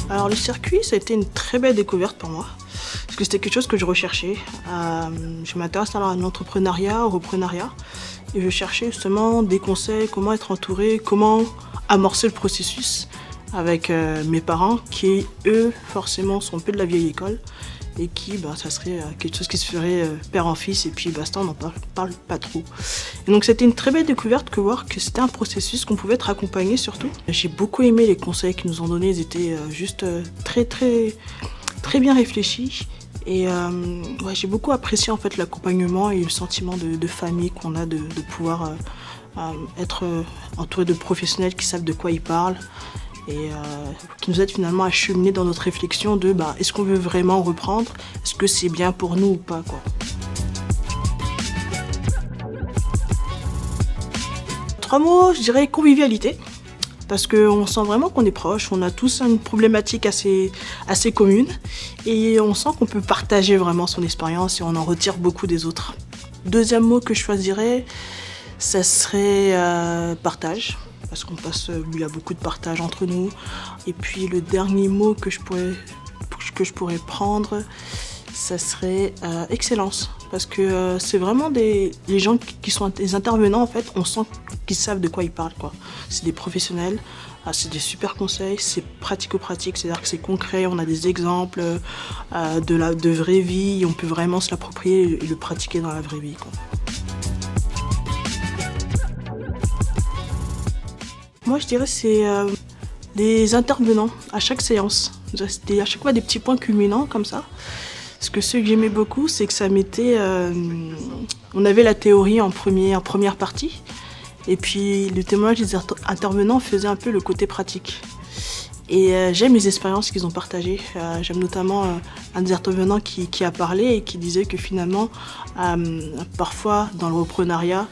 Alors le circuit, ça a été une très belle découverte pour moi, parce que c'était quelque chose que je recherchais. Je m'intéresse à l'entrepreneuriat, au reprenariat, et je cherchais justement des conseils, comment être entouré, comment amorcer le processus avec mes parents, qui eux, forcément, sont un peu de la vieille école, et qui, ça serait quelque chose qui se ferait père en fils, et puis basta, on n'en parle pas trop. Et donc c'était une très belle découverte que voir que c'était un processus qu'on pouvait être accompagné surtout. J'ai beaucoup aimé les conseils qu'ils nous ont donnés, ils étaient juste très bien réfléchis. Et j'ai beaucoup apprécié en fait l'accompagnement et le sentiment de famille qu'on a de pouvoir être entouré de professionnels qui savent de quoi ils parlent. Et qui nous aide finalement à cheminer dans notre réflexion de est-ce qu'on veut vraiment reprendre, est-ce que c'est bien pour nous ou pas, quoi. 3 mots, je dirais convivialité, parce qu'on sent vraiment qu'on est proches, on a tous une problématique assez commune et on sent qu'on peut partager vraiment son expérience et on en retire beaucoup des autres. Deuxième mot que je choisirais, ça serait partage. Parce il y a beaucoup de partage entre nous. Et puis le dernier mot que je pourrais prendre, ça serait excellence. Parce que c'est vraiment les gens qui sont des intervenants, en fait, on sent qu'ils savent de quoi ils parlent, quoi. C'est des professionnels, c'est des super conseils, c'est pratico-pratique, c'est-à-dire que c'est concret, on a des exemples de vraie vie, on peut vraiment se l'approprier et le pratiquer dans la vraie vie, quoi. Moi, je dirais que c'est les intervenants à chaque séance. C'était à chaque fois des petits points culminants comme ça. Parce que ce que j'aimais beaucoup, c'est que ça mettait... on avait la théorie en première partie. Et puis le témoignage des intervenants faisait un peu le côté pratique. Et j'aime les expériences qu'ils ont partagées. J'aime notamment un des intervenants qui a parlé et qui disait que finalement, parfois dans le reprenariat,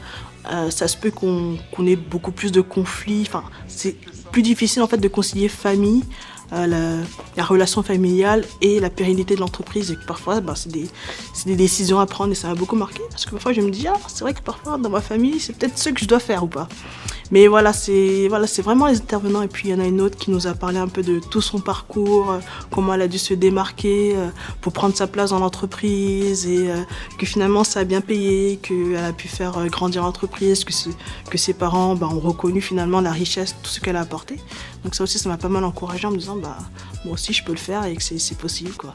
ça se peut qu'on ait beaucoup plus de conflits. Enfin, c'est plus difficile en fait de concilier famille, la relation familiale et la pérennité de l'entreprise. Et que parfois, c'est des décisions à prendre et ça m'a beaucoup marqué. Parce que parfois, je me dis, c'est vrai que parfois, dans ma famille, c'est peut-être ce que je dois faire ou pas. Mais voilà, c'est vraiment les intervenants. Et puis, il y en a une autre qui nous a parlé un peu de tout son parcours, comment elle a dû se démarquer pour prendre sa place dans l'entreprise et que finalement, ça a bien payé, qu'elle a pu faire grandir l'entreprise, que ses parents ont reconnu finalement la richesse, tout ce qu'elle a apporté. Donc ça aussi, ça m'a pas mal encouragée en me disant, moi aussi, je peux le faire et que c'est possible, quoi.